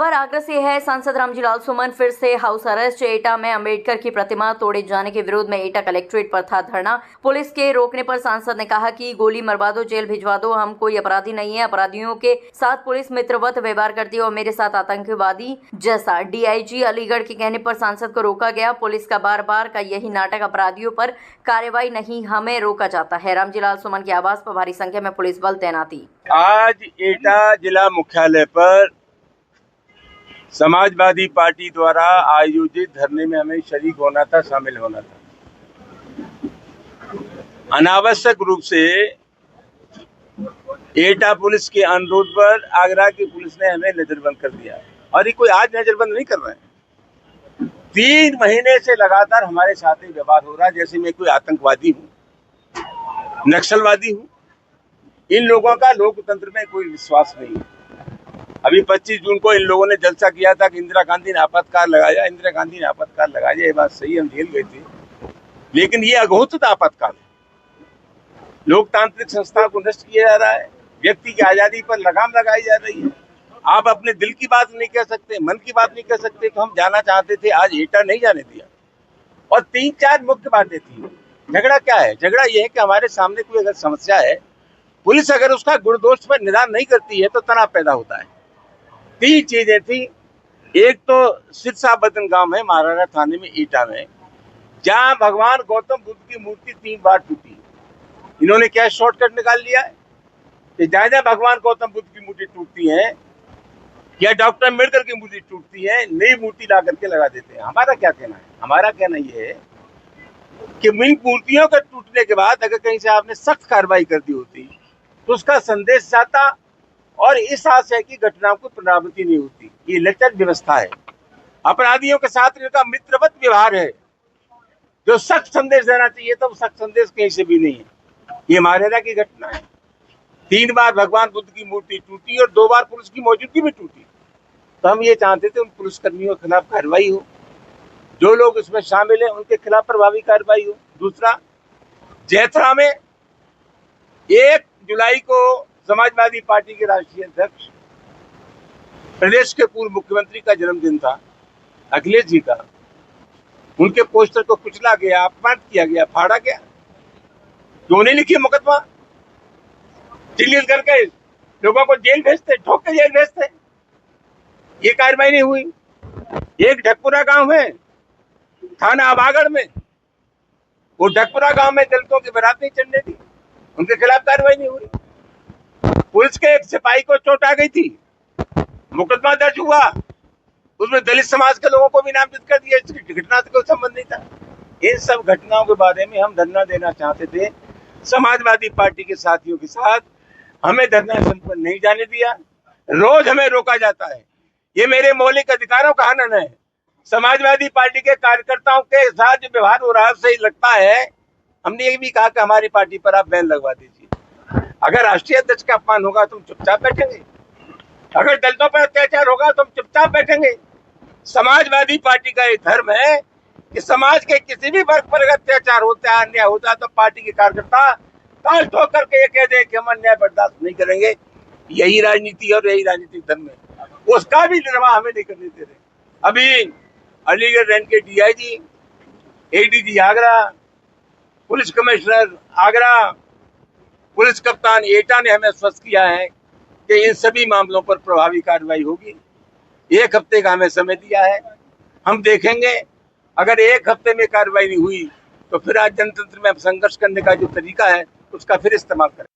खबर आगरा से है। सांसद रामजीलाल सुमन फिर से हाउस अरेस्ट। एटा में अंबेडकर की प्रतिमा तोड़े जाने के विरोध में एटा कलेक्ट्रेट पर था धरना। पुलिस के रोकने पर सांसद ने कहा कि गोली मरवा दो, जेल भिजवा दो, हम कोई अपराधी नहीं है। अपराधियों के साथ पुलिस मित्रवत व्यवहार करती है और मेरे साथ आतंकवादी जैसा। डीआईजी अलीगढ़ के कहने पर सांसद को रोका गया। पुलिस का बार बार का यही नाटक, अपराधियों पर कार्रवाई नहीं, हमें रोका जाता है। रामजीलाल सुमन के आवास पर भारी संख्या में पुलिस बल तैनाती। आज एटा जिला मुख्यालय पर समाजवादी पार्टी द्वारा आयोजित धरने में हमें शरीक होना था, शामिल होना था। अनावश्यक रूप से एटा पुलिस के अनुरोध पर आगरा की पुलिस ने हमें नजरबंद कर दिया। और ये कोई आज नजरबंद नहीं कर रहे हैं। 3 महीने से लगातार हमारे साथ ही व्यवहार हो रहा है जैसे मैं कोई आतंकवादी हूँ, नक्सलवादी हूँ। इन लोगों का लोकतंत्र में कोई विश्वास नहीं है। अभी 25 जून को इन लोगों ने जलसा किया था कि इंदिरा गांधी ने आपातकाल लगाया, इंदिरा गांधी ने आपातकाल लगाया। ये बात सही, हम झेल गए थे, लेकिन ये अघोषित आपातकाल है। लोकतांत्रिक संस्था को नष्ट किया जा रहा है, व्यक्ति की आजादी पर लगाम लगाई जा रही है। आप अपने दिल की बात नहीं कह सकते, मन की बात नहीं कह सकते। तो हम जाना चाहते थे, आज एटा नहीं जाने दिया। और 3-4 मुख्य बातें थी। झगड़ा क्या है? झगड़ा ये है कि हमारे सामने कोई अगर समस्या है, पुलिस अगर उसका गुण-दोष पर निदान नहीं करती है तो तनाव पैदा होता है। 3 चीजें थी। एक तो सिरसा बदन गांव है महाराणा थाने में, एटा में, जहां भगवान गौतम बुद्ध की मूर्ति 3 बार टूटी। इन्होंने क्या शॉर्टकट निकाल लिया है कि जहां भगवान गौतम बुद्ध की मूर्ति टूटती है या डॉक्टर अम्बेडकर की मूर्ति टूटती है, नई मूर्ति ला करके लगा देते हैं। हमारा क्या कहना है? हमारा कहना यह है कि इन मूर्तियों के टूटने के बाद अगर कहीं से आपने सख्त कार्रवाई कर दी होती तो उसका संदेश जाता और इस आशय की घटनाओं की पुनरावृत्ति नहीं होती। ये इलेक्टेड व्यवस्था है, अपराधियों के साथ इनका मित्रवत व्यवहार है। जो सख्त संदेश देना चाहिए तो सख्त संदेश कहीं से भी नहीं है। ये महाराणा की घटना है। 3 बार भगवान बुद्ध की मूर्ति टूटी और 2 बार पुलिस की मौजूदगी में टूटी। तो हम ये चाहते थे उन पुलिसकर्मियों के खिलाफ कार्रवाई हो, जो लोग इसमें शामिल हैं उनके खिलाफ प्रभावी कार्रवाई हो। दूसरा, जैथरा में 1 जुलाई को समाजवादी पार्टी के राष्ट्रीय अध्यक्ष, प्रदेश के पूर्व मुख्यमंत्री का जन्मदिन था, अखिलेश जी का। उनके पोस्टर को कुचला गया, अपमानित किया गया, फाड़ा गया। क्यों नहीं लिखी मुकदमा? चिल्लित करके लोगों को जेल भेजते, ठोक के जेल भेजते। ये कार्रवाई नहीं हुई। एक ढकपुरा गांव है, थाना आबागढ़ में, वो ढकपुरा गांव में दलितों की बारात नहीं चढ़ने दी, उनके खिलाफ कार्रवाई नहीं हुई। पुलिस के एक सिपाही को चोट आ गई थी, मुकदमा दर्ज हुआ, उसमें दलित समाज के लोगों को भी नामजद कर दिया। इसकी घटना से कोई संबंध नहीं था। इन सब घटनाओं के बारे में हम धरना देना चाहते थे समाजवादी पार्टी के साथियों के साथ। हमें धरना संपन्न नहीं जाने दिया। रोज हमें रोका जाता है। ये मेरे मौलिक अधिकारों का हनन है। समाजवादी पार्टी के कार्यकर्ताओं के साथ जो व्यवहार हो रहा है सही लगता है। हमने ये भी कहा कि हमारी पार्टी पर आप बैन लगवा दीजिए। अगर राष्ट्रीय अध्यक्ष का अपमान होगा तो हम चुपचाप बैठेंगे, अगर दलितों पर अत्याचार होगा तो हम चुपचाप बैठेंगे। समाजवादी पार्टी का ये धर्म है कि समाज के किसी भी वर्ग पर अत्याचार होता है, अन्याय होता है, तो पार्टी के कार्यकर्ता ताल ठोक करके ये कह दे कि हम अन्याय बर्दाश्त नहीं करेंगे। यही राजनीति और यही राजनीतिक धर्म है। उसका भी निर्वाह हमें नहीं करने दे रहे। अभी अलीगढ़ रेंज के DIG, ADG Agra, police commissioner Agra, police कप्तान एटा ने हमें आश्वस्त किया है कि इन सभी मामलों पर प्रभावी कार्रवाई होगी। 1 हफ्ते का हमें समय दिया है, हम देखेंगे। अगर 1 हफ्ते में कार्रवाई नहीं हुई तो फिर आज जनतंत्र में संघर्ष करने का जो तरीका है उसका फिर इस्तेमाल करें।